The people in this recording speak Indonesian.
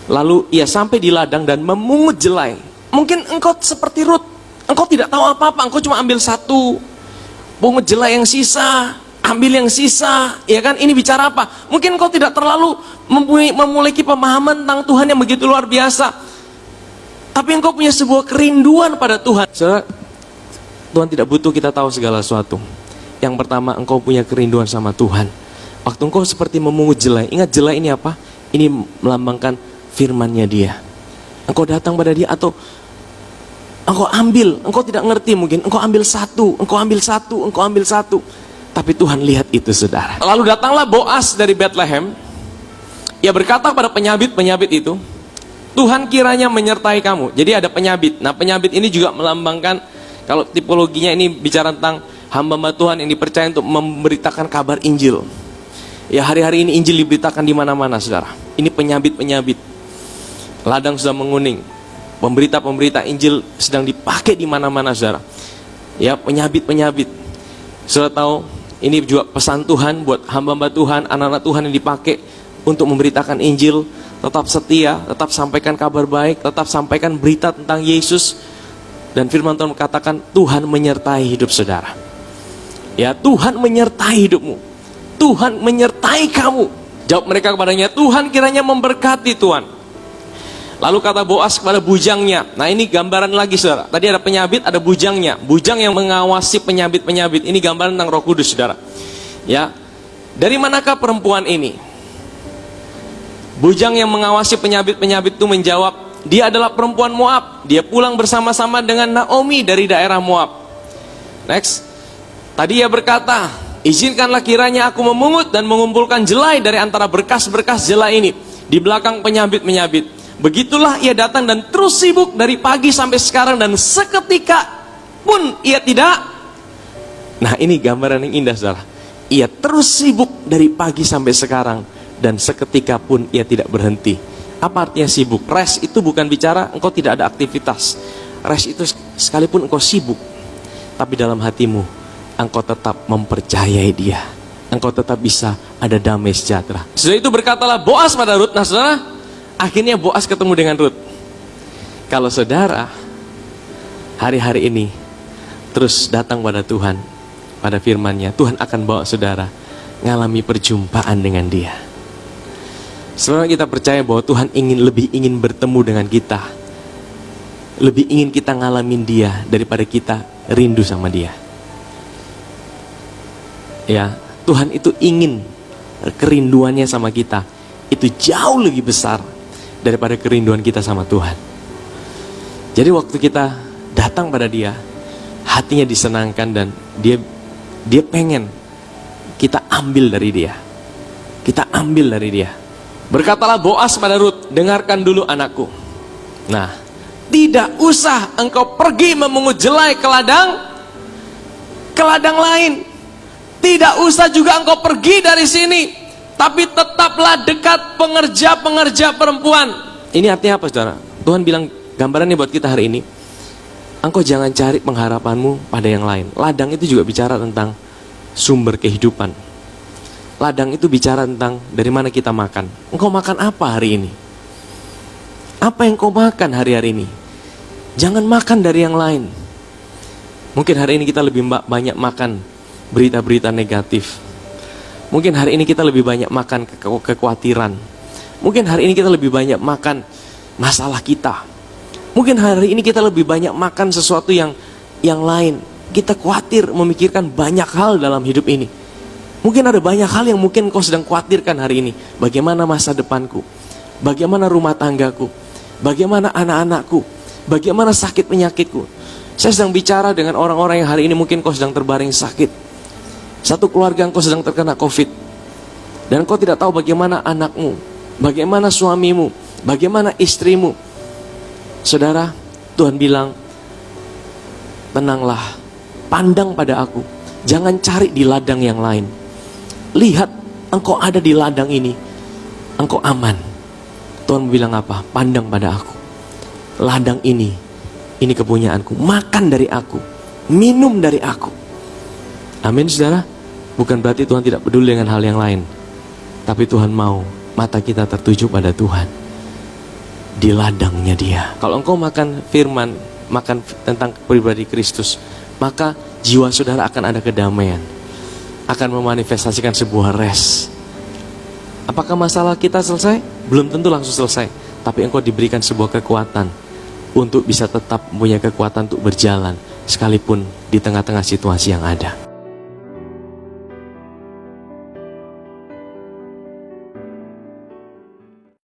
Lalu ia sampai di ladang dan memungut jelai. Mungkin engkau seperti Rut, engkau tidak tahu apa-apa, engkau cuma ambil satu, pungut jelai yang sisa, ambil yang sisa, ya kan? Ini bicara apa? Mungkin engkau tidak terlalu memiliki pemahaman tentang Tuhan yang begitu luar biasa, tapi engkau punya sebuah kerinduan pada Tuhan. Saudara, Tuhan tidak butuh kita tahu segala sesuatu. Yang pertama, engkau punya kerinduan sama Tuhan. Waktu engkau seperti memungut jelai, ingat jelai ini apa? Ini melambangkan firman-Nya Dia. Engkau datang pada Dia atau engkau ambil, engkau tidak ngerti mungkin, engkau ambil satu, engkau ambil satu, engkau ambil satu. Tapi Tuhan lihat itu, saudara. Lalu datanglah Boas dari Bethlehem. Ia berkata kepada penyabit-penyabit itu, Tuhan kiranya menyertai kamu. Jadi ada penyabit. Nah, penyabit ini juga melambangkan, kalau tipologinya ini bicara tentang hamba-hamba Tuhan yang dipercaya untuk memberitakan kabar Injil. Ya, hari-hari ini Injil diberitakan di mana-mana, saudara. Ini penyabit-penyabit. Ladang sudah menguning. Pemberita-pemberita Injil sedang dipakai di mana-mana, saudara. Ya, penyabit-penyabit. Saudara tahu, ini juga pesan Tuhan buat hamba-hamba Tuhan, anak-anak Tuhan yang dipakai untuk memberitakan Injil. Tetap setia, tetap sampaikan kabar baik, tetap sampaikan berita tentang Yesus. Dan firman Tuhan mengatakan, Tuhan menyertai hidup saudara. Ya, Tuhan menyertai hidupmu. Tuhan menyertai kamu. Jawab mereka kepadanya, Tuhan kiranya memberkati Tuhan. Lalu kata Boas kepada bujangnya. Nah, ini gambaran lagi, saudara. Tadi ada penyabit, ada bujangnya. Bujang yang mengawasi penyabit-penyabit. Ini gambaran tentang Roh Kudus, saudara. Ya, dari manakah perempuan ini? Bujang yang mengawasi penyabit-penyabit itu menjawab, dia adalah perempuan Moab. Dia pulang bersama-sama dengan Naomi dari daerah Moab. Next. Tadi ia berkata, izinkanlah kiranya aku memungut dan mengumpulkan jelai dari antara berkas-berkas jelai ini di belakang penyabit-penyabit. Begitulah ia datang dan terus sibuk dari pagi sampai sekarang, dan seketika pun ia tidak. Nah, ini gambaran yang indah, saudara. Ia terus sibuk dari pagi sampai sekarang, dan seketika pun ia tidak berhenti. Apa artinya sibuk? Rest itu bukan bicara engkau tidak ada aktivitas. Rest itu sekalipun engkau sibuk, tapi dalam hatimu engkau tetap mempercayai Dia. Engkau tetap bisa ada damai sejahtera. Setelah itu berkatalah Boas pada Rut. Nah, saudara, akhirnya Boas ketemu dengan Rut. Kalau saudara hari-hari ini terus datang pada Tuhan, pada firman-Nya, Tuhan akan bawa saudara ngalami perjumpaan dengan Dia. Sebenarnya kita percaya bahwa Tuhan lebih ingin bertemu dengan kita, lebih ingin kita ngalamin Dia daripada kita rindu sama Dia. Ya, Tuhan itu ingin kerinduannya sama kita itu jauh lebih besar daripada kerinduan kita sama Tuhan. Jadi waktu kita datang pada Dia, hatinya disenangkan, dan dia pengen kita ambil dari Dia. Kita ambil dari Dia. Berkatalah Boas pada Rut, dengarkan dulu anakku. Nah, tidak usah engkau pergi memungut jelai ke ladang lain. Tidak usah juga engkau pergi dari sini, tapi tetaplah dekat pengerja-pengerja perempuan. Ini artinya apa, saudara? Tuhan bilang gambarannya buat kita hari ini, engkau jangan cari pengharapanmu pada yang lain. Ladang itu juga bicara tentang sumber kehidupan. Ladang itu bicara tentang dari mana kita makan. Engkau makan apa hari ini? Apa yang kau makan hari-hari ini? Jangan makan dari yang lain. Mungkin hari ini kita lebih banyak makan berita-berita negatif. Mungkin hari ini kita lebih banyak makan kekhawatiran. Mungkin hari ini kita lebih banyak makan masalah kita. Mungkin hari ini kita lebih banyak makan sesuatu yang lain. Kita khawatir memikirkan banyak hal dalam hidup ini. Mungkin ada banyak hal yang mungkin kau sedang khawatirkan hari ini. Bagaimana masa depanku? Bagaimana rumah tanggaku? Bagaimana anak-anakku? Bagaimana sakit penyakitku? Saya sedang bicara dengan orang-orang yang hari ini mungkin kau sedang terbaring sakit. Satu keluarga engkau sedang terkena COVID. Dan kau tidak tahu bagaimana anakmu, bagaimana suamimu, bagaimana istrimu. Saudara, Tuhan bilang, tenanglah, pandang pada aku. Jangan cari di ladang yang lain. Lihat, engkau ada di ladang ini, engkau aman. Tuhan bilang apa? Pandang pada aku. Ladang ini kepunyaanku. Makan dari aku, minum dari aku. Amin, saudara. Bukan berarti Tuhan tidak peduli dengan hal yang lain, tapi Tuhan mau mata kita tertuju pada Tuhan. di ladangnya dia. Kalau engkau makan firman, makan tentang pribadi Kristus, maka jiwa saudara akan ada kedamaian, akan memanifestasikan sebuah rest. Apakah masalah kita selesai? Belum tentu langsung selesai, tapi engkau diberikan sebuah kekuatan untuk bisa tetap punya kekuatan untuk berjalan sekalipun di tengah-tengah situasi yang ada.